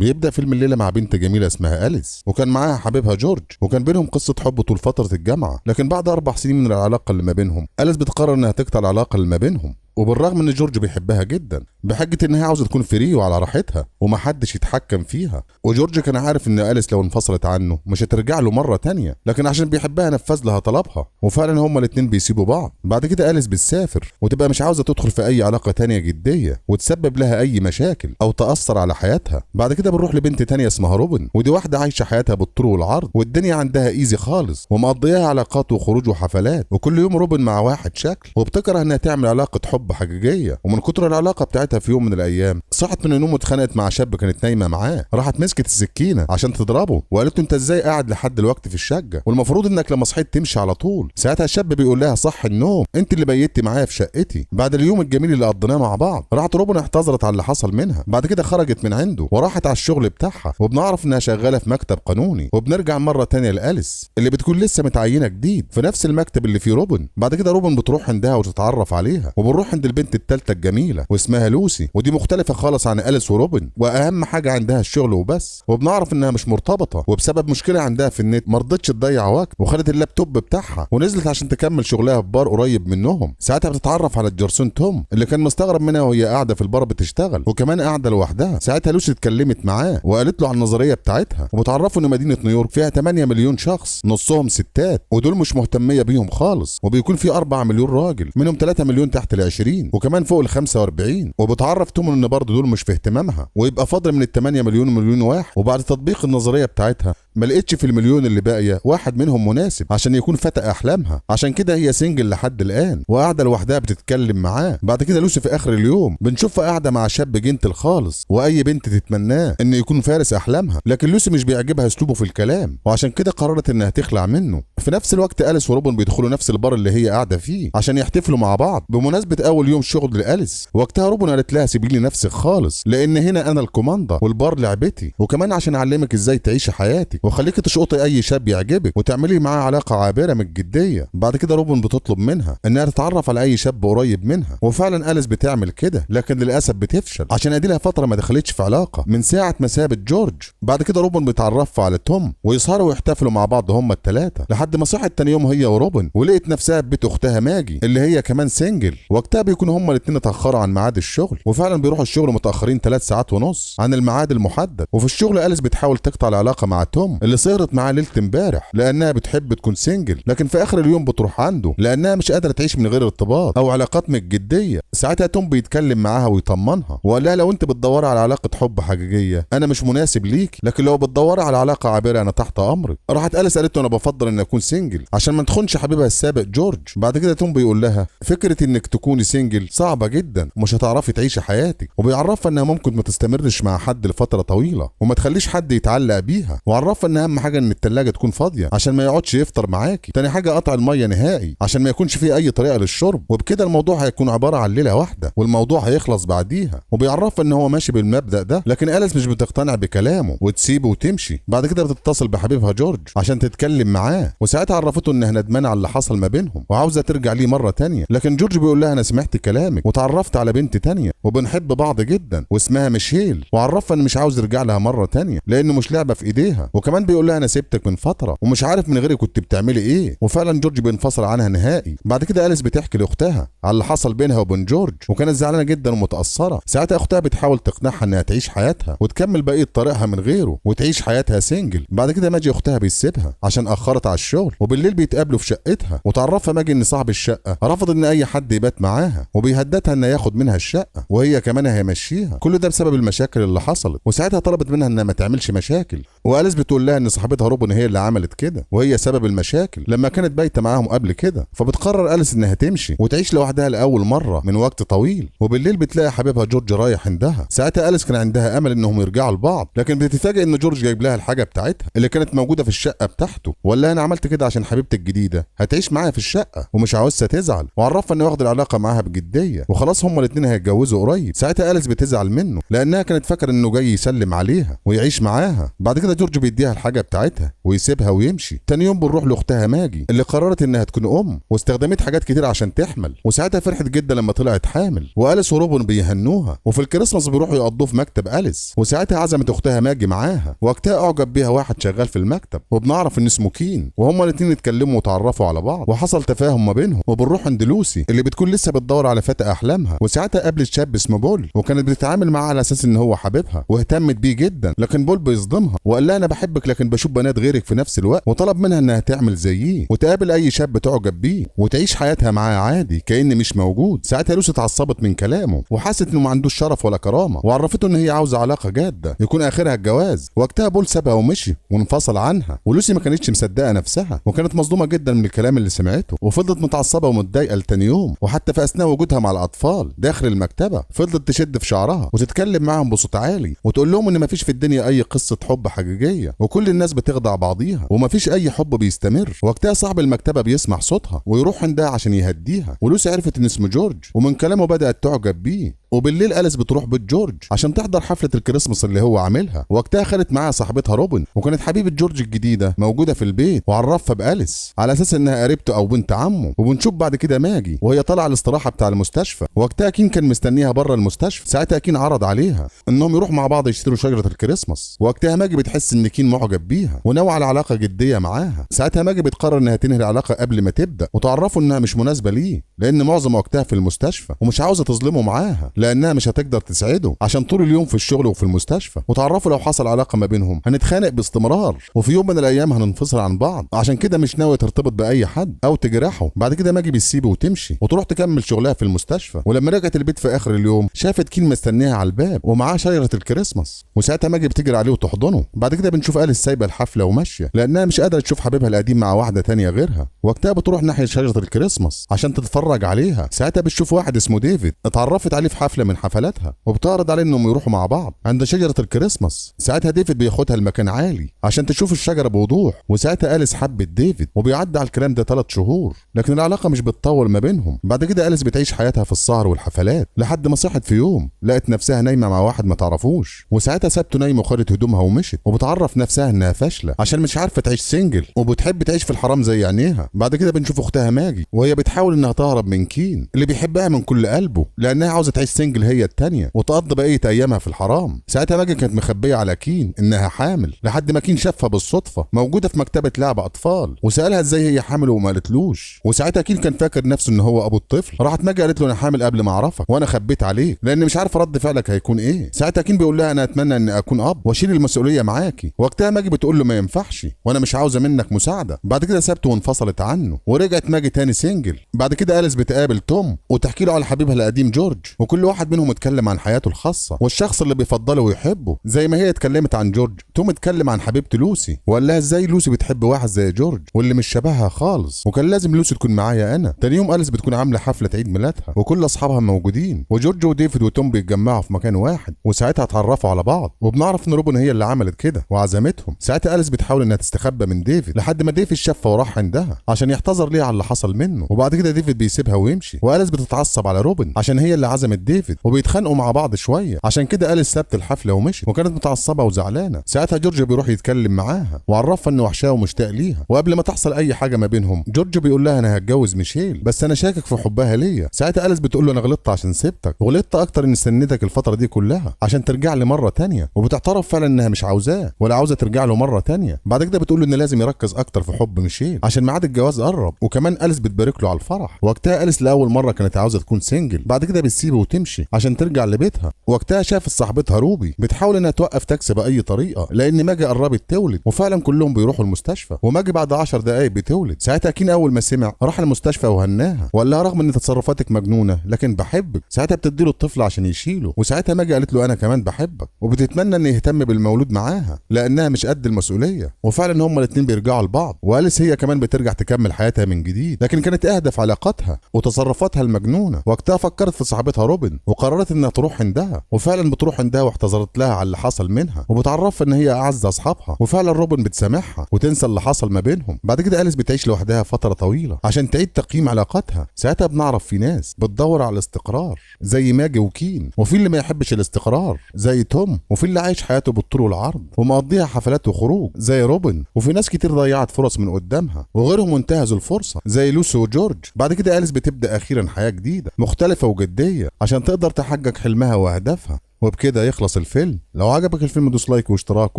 بيبدأ فيلم الليلة مع بنت جميلة اسمها أليس، وكان معاها حبيبها جورج، وكان بينهم قصة حب طول فترة الجامعة. لكن بعد 4 سنين من العلاقة اللي ما بينهم، أليس بتقرر إنها تقطع العلاقة اللي ما بينهم، وبالرغم ان جورج بيحبها جدا بحجه انها عاوزه تكون فري وعلى راحتها ومحدش يتحكم فيها. وجورج كان عارف ان أليس لو انفصلت عنه مش هترجع له مره تانية، لكن عشان بيحبها نفذ لها طلبها، وفعلا هما الاتنين بيسيبوا بعض. بعد كده أليس بتسافر وتبقى مش عاوزه تدخل في اي علاقه تانية جديه وتسبب لها اي مشاكل او تاثر على حياتها. بعد كده بنروح لبنت تانية اسمها روبن، ودي واحده عايشه حياتها بالطول والعرض، والدنيا عندها ايزي خالص ومقضياها علاقات وخروج وحفلات، وكل يوم روبن مع واحد شكل، وبتكره انها تعمل علاقه حب حقيقيه. ومن كتر العلاقه بتاعتها في يوم من الايام صحت من النوم واتخانقت مع شاب كانت نايمه معاه، راحت مسكت السكينه عشان تضربه وقالت له انت ازاي قاعد لحد الوقت في الشقه والمفروض انك لما صحيت تمشي على طول. ساعتها الشاب بيقول لها صح النوم، انت اللي بيتي معايا في شقتي بعد اليوم الجميل اللي قضيناه مع بعض. راحت روبن اعتذرت على اللي حصل منها، بعد كده خرجت من عنده وراحت على الشغل بتاعها، وبنعرف انها شغاله في مكتب قانوني. وبنرجع مره تانية لأليس اللي بتكون لسه متعينه جديد في نفس المكتب اللي فيه روبن. بعد كده روبن بتروح عندها وتتعرف عليها، وبنروح عند البنت الثالثه الجميله واسمها لوسي، ودي مختلفه خالص عن أليس وروبن، واهم حاجه عندها الشغل وبس. وبنعرف انها مش مرتبطه، وبسبب مشكله عندها في النت ما رضتش تضيع وقت وخدت اللابتوب بتاعها ونزلت عشان تكمل شغلها في بار قريب منهم. ساعتها بتتعرف على الجرسون توم اللي كان مستغرب منها وهي قاعده في البار بتشتغل وكمان قاعده لوحدها. ساعتها لوسي اتكلمت معاه وقالت له عن النظريه بتاعتها، وبتعرفوا ان مدينه نيويورك فيها 8 مليون شخص نصهم ستات، ودول مش مهتميه بيهم خالص، وبيكون في 4 مليون راجل منهم 3 مليون تحت ال20 وكمان فوق ال45. وبتعرف توم ان برضه دول مش في اهتمامها، ويبقى فاضل من ال8 مليون واحد. وبعد تطبيق النظريه بتاعتها ما لقيتش في المليون اللي باقيه واحد منهم مناسب عشان يكون فتى احلامها، عشان كده هي سنجل لحد الان وقاعده لوحدها بتتكلم معاه. بعد كده لوسي في اخر اليوم بنشوفها قاعده مع شاب جنتل خالص واي بنت تتمناه انه يكون فارس احلامها، لكن لوسي مش بيعجبها اسلوبه في الكلام وعشان كده قررت انها تخلع منه. في نفس الوقت أليس وروبن بيدخلوا نفس البار اللي هي قاعده فيه عشان يحتفلوا مع بعض بمناسبه اول يوم شغل لأليس. وقتها روبن قالت لها سيبي لي نفسك خالص لان هنا انا الكوماندا والبار لعبتي، وكمان عشان اعلمك ازاي تعيشي حياتك وخليكي تشقطي اي شاب يعجبك وتعملي معاه علاقه عابره من الجديه. بعد كده روبن بتطلب منها انها تتعرف على اي شاب قريب منها، وفعلا أليس بتعمل كده لكن للاسف بتفشل عشان اديلها فتره ما دخلتش في علاقه من ساعه ما سابت جورج. بعد كده روبن بتعرف على توم ويسهروا ويحتفلوا مع بعض هما الثلاثه لحد ما صحت تاني يوم هي وروبن ولقيت نفسها في بيت اختها ماجي اللي هي كمان سنجل. وقتها بيكونوا هما الاثنين اتاخروا عن ميعاد الشغل، وفعلا بيروحوا الشغل متاخرين 3 ساعات ونص عن الميعاد المحدد. وفي الشغل أليس بتحاول تقطع العلاقه مع توم اللي سهرت معاه ليله امبارح لانها بتحب تكون سنجل، لكن في اخر اليوم بتروح عنده لانها مش قادره تعيش من غير ارتباط او علاقات من الجديه. ساعتها توم بيتكلم معاها ويطمنها وقال لها لو انت بتدوري على علاقه حب حقيقيه انا مش مناسب ليك، لكن لو بتدوري على علاقه عابره انا تحت امرك. راحت أليس قالت له انا بفضل ان اكون سنجل عشان ما تخونش حبيبها السابق جورج. بعد كده توم بيقول لها فكره انك تكوني سنجل صعبه جدا ومش هتعرفي تعيشي حياتك، وبيعرفها انها ممكن ما تستمرش مع حد لفتره طويله وما تخليش حد يتعلق بيها، وعرفها ان اهم حاجه ان الثلاجه تكون فاضيه عشان ما يقعدش يفطر معاكي. تاني حاجه قطع الميه نهائي عشان ما يكونش فيه اي طريقه للشرب، وبكده الموضوع هيكون عباره عن ليله واحده والموضوع هيخلص بعديها. وبيعرفها ان هو ماشي بالمبدا ده، لكن أليس مش بتقتنع بكلامه وتسيبه وتمشي. بعد كده بتتصل بحبيبها جورج عشان تتكلم معاه، وساعتها عرفته انها ندمانه على اللي حصل ما بينهم وعاوزه ترجع ليه مره تانية، لكن جورج بيقول لها انا سمعت كلامك وتعرفت على بنت تانية وبنحب بعض جدا واسمها ميشيل، وعرفها ان مش عاوز يرجع لها مره تانية لانه مش لعبه في ايديها، وكمان بيقول لها انا سبتك من فتره ومش عارف من غيرك كنت بتعملي ايه. وفعلا جورج بينفصل عنها نهائي. بعد كده أليس بتحكي لاختها على اللي حصل بينها وبين جورج وكانت زعلانه جدا ومتاثره. ساعتها اختها بتحاول تقنعها انها تعيش حياتها وتكمل بقيه طريقها من غيره وتعيش حياتها سنجل. بعد كده ماجي اختها بيسيبها عشان اخرت على الشغل، وبالليل بيتقابلوا في شقتها وتعرفها ماجي ان صاحب الشقه رفض ان اي حد يبات معاها وبيهددها انه ياخد منها الشقه وهي كمان هيمشيها، كل ده بسبب المشاكل اللي حصلت. وساعتها طلبت منها انها ما تعملش مشاكل، وأليس بتقول لها ان صاحبتها روبن هي اللي عملت كده وهي سبب المشاكل لما كانت بايته معاهم قبل كده. فبتقرر أليس انها تمشي وتعيش لوحدها لاول مره من وقت طويل. وبالليل بتلاقي حبيبها جورج رايح عندها. ساعتها أليس كان عندها امل انهم يرجعوا لبعض، لكن بتتفاجئ ان جورج جايب لها الحاجه بتاعتها اللي كانت موجوده في الشقه بتاعته، ولا انا عملت كده عشان حبيبتي الجديده هتعيش معايا في الشقه ومش عاوزها تزعل، وعرفها انه واخد العلاقه معاها معاها بجديه وخلاص هما الاثنين هيتجوزوا قريب. ساعتها أليس بتزعل منه لانها كانت فاكره انه جاي يسلم عليها ويعيش معاها. بعد كده جورج بيديها الحاجه بتاعتها ويسيبها ويمشي. تاني يوم بنروح لاختها ماجي اللي قررت انها تكون واستخدمت حاجات كتير عشان تحمل، وساعتها فرحت جدا لما طلعت حامل. وأليس وروبن بيهنوها، وفي الكريسماس بيروحوا يقضوه في مكتب أليس. وساعتها عزمت اختها ماجي معاها، وقتها اعجب بيها واحد شغال في المكتب وبنعرف ان اسمه كين، وهما الاثنين اتكلموا وتعرفوا على بعض وحصل تفاهم ما بينهم. وبنروح عند لوسي اللي بتكون لسه بتدور على فتى احلامها، وساعتها قابلت شاب اسمه بول وكانت بتتعامل معاه على اساس ان هو حبيبها واهتمت بيه جدا. لكن بول بيصدمها وقال لها انا بحبك لكن بشوف بنات غيرك في نفس الوقت، وطلب منها انها تعمل زيه وتقابل اي شاب تعجب بيه وتعيش حياتها معاه عادي كأن مش موجود. ساعتها لوسي اتعصبت من كلامه وحست انه ما عندوش شرف ولا كرامه، وعرفته ان هي عاوزه علاقه جاده يكون اخرها الجواز. وقتها بول سابها ومشي وانفصل عنها، ولوسي ما كانتش مصدقه نفسها وكانت مصدومه جدا من الكلام اللي سمعته، وفضلت متعصبه ومتضايقه لتاني يوم. وحتى في اثناء وجودها مع الاطفال داخل المكتبه فضلت تشد في شعرها وتتكلم معاهم بصوت عالي وتقول لهم ان ما فيش في الدنيا اي قصه حب حقيقيه وكل الناس بتخدع بعضيها وما فيش اي حب بيستمر. وقتها صاحب المكتبه بيسمع صوتها ويروح عندها عشان يهديها، ولوسي عرفت ان اسمه جورج ومن كلامه بدات تعجب بيه. وبالليل أليس بتروح بيت جورج عشان تحضر حفلة الكريسماس اللي هو عاملها. وقتها خدت معاها صاحبتها روبن، وكانت حبيبة جورج الجديدة موجودة في البيت وعرفها بأليس على أساس إنها قريبته أو بنت عمه. وبنشوف بعد كده ماجي وهي طالعة الاستراحة بتاع المستشفى، وقتها كين كان مستنيها بره المستشفى. ساعتها كين عرض عليها إنهم يروحوا مع بعض يشتروا شجرة الكريسماس. وقتها ماجي بتحس إن كين معجب بيها وناوي على علاقة جدية معاها. ساعتها ماجي بتقرر إنها تنهي العلاقة قبل ما تبدأ وتعرفه إنها مش مناسبة ليه لأن معظم وقتها في المستشفى، ومش عاوزة تظلمه معاها لأنها مش هتقدر تسعده عشان طول اليوم في الشغل وفي المستشفى. وتعرفوا لو حصل علاقه ما بينهم هنتخانق باستمرار وفي يوم من الايام هننفصل عن بعض، عشان كده مش ناويه ترتبط باي حد او تجرحه. بعد كده ماجي بتسيبه وتمشي وتروح تكمل شغلها في المستشفى. ولما رجعت البيت في اخر اليوم شافت كين مستنيها على الباب ومعاه شجره الكريسماس، وساعتها ماجي بتجري عليه وتحضنه. بعد كده بنشوف أليس سايبه الحفله وماشيه لانها مش قادره تشوف حبيبها القديم مع واحده تانية غيرها. وقتها بتروح ناحيه شجره الكريسماس عشان تتفرج عليها. ساعتها بتشوف واحد اسمه ديفيد اتعرفت عليه في حفله من حفلاتها وبتعرض عليه انهم يروحوا مع بعض عند شجره الكريسماس. ساعتها ديفيد بياخدها لمكان عالي عشان تشوف الشجره بوضوح. وساعتها أليس حبت ديفيد وبيعدي على الكلام ده 3 شهور، لكن العلاقه مش بتطول ما بينهم. بعد كده أليس بتعيش حياتها في السهر والحفلات لحد ما صحت في يوم لقت نفسها نايمه مع واحد ما تعرفوش، وساعتها سابته نايمه وخدت هدومها ومشت. وبتعرف نفسها انها فاشله عشان مش عارفه تعيش سنجل وبتحب تعيش في الحرام زي عينيها. بعد كده بنشوف اختها ماجي وهي بتحاول انها تهرب من كين اللي بيحبها من كل قلبه لانها عاوزه تعيش سنجل هي التانيه وتقضي بقيه ايامها في الحرام. ساعتها ماجي كانت مخبيه على كين انها حامل لحد ما كين شافها بالصدفه موجوده في مكتبه لعب اطفال وسالها ازاي هي حامل وما قالتلوش. وساعتها كين كان فاكر نفسه ان هو ابو الطفل. راحت ماجي قالت له انا حامل قبل ما اعرفك وانا خبيت عليك لان مش عارفه رد فعلك هيكون ايه. ساعتها كين بيقول لها انا اتمنى اني اكون اب واشيل المسؤوليه معاكي. وقتها ماجي بتقول له ما ينفعش وانا مش عاوزه منك مساعده. بعد كده سابته وانفصلت عنه ورجعت ماجي تاني سنجل. بعد كده أليس بتقابل توم وتحكي له على حبيبها القديم جورج، وكل واحد منهم اتكلم عن حياته الخاصه والشخص اللي بيفضله ويحبه. زي ما هي اتكلمت عن جورج، توم اتكلم عن حبيبته لوسي وقال لها ازاي لوسي بتحب واحد زي جورج واللي مش شبهها خالص وكان لازم لوسي تكون معايا انا. تاني يوم أليس بتكون عامله حفله عيد ميلادها وكل اصحابها موجودين، وجورج وديفيد وتوم بيتجمعوا في مكان واحد وساعتها اتعرفوا على بعض. وبنعرف ان روبن هي اللي عملت كده وعزمتهم. ساعتها أليس بتحاول انها تستخبى من ديفيد لحد ما ديفيد شافها وراح عندها عشان يحتذر ليها على اللي حصل منه. وبعد كده ديفيد بيسيبها ويمشي، وأليس بتتعصب على روبن عشان هي اللي عزمت ديفيد وبيتخانقوا مع بعض شويه. عشان كده أليس سابت الحفله ومشي وكانت متعصبه وزعلانه. ساعتها جورج بيروح يتكلم معاها وعرفها انه وحشاه ومشتاق ليها. وقبل ما تحصل اي حاجه ما بينهم جورج بيقول لها انا هتجوز ميشيل بس انا شاكك في حبها ليا. ساعتها أليس بتقول له انا غلطت عشان سبتك وغلطت اكتر اني استنيتك الفتره دي كلها عشان ترجع لي مره تانية. وبتعترف فعلا انها مش عاوزاه ولا عاوزه ترجع له مره تانية. بعد كده بتقول له ان لازم يركز اكتر في حب ميشيل عشان ميعاد الجواز قرب. وكمان أليس بتبارك له على الفرح. وقتها أليس لاول مره كانت عاوزه تكون سنجل. بعد كده بتسيبه وتمشي عشان ترجع لبيتها. وقتها شافت صاحبتها روبي بتحاول انها توقف تاكسي باي طريقه لان ماجي قربت تولد، وفعلا كلهم بيروحوا المستشفى وماجي بعد 10 دقايق بتولد. ساعتها كين اول ما سمع راح المستشفى وهناها وقال لها رغم ان تصرفاتك مجنونه لكن بحبك. ساعتها بتديله الطفل عشان يشيله. وساعتها ماجي قالت له انا كمان بحبك وبتتمنى ان يهتم بالمولود معاها لانها مش قد المسؤوليه. وفعلا هما الاثنين بيرجعوا لبعض، وأليس هي كمان بترجع تكمل حياتها من جديد، لكن كانت اهدى في علاقاتها وتصرفاتها المجنونه. وقتها فكرت في صاحبتها روبن روبن وقررت انها تروح عندها، وفعلا بتروح عندها واعتذرت لها على اللي حصل منها وبتعرفها ان هي اعز اصحابها، وفعلا روبن بتسامحها وتنسى اللي حصل ما بينهم. بعد كده أليس بتعيش لوحدها فترة طويلة عشان تعيد تقييم علاقاتها. ساعتها بنعرف في ناس بتدور على الاستقرار زي ماجي وكين، وفي اللي ما يحبش الاستقرار زي توم، وفي اللي عايش حياته بالطول والعرض ومقضيها حفلات وخروج زي روبن، وفي ناس كتير ضيعت فرص من قدامها وغيرهم انتهزوا الفرصة زي لوسي وجورج. بعد كده أليس بتبدأ أخيرا حياة جديدة مختلفة وجدية عشان تقدر تحقق حلمها وأهدافها. وبكده يخلص الفيلم. لو عجبك الفيلم دوس لايك واشتراك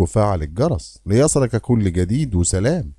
وفعل الجرس ليصلك كل جديد، وسلام.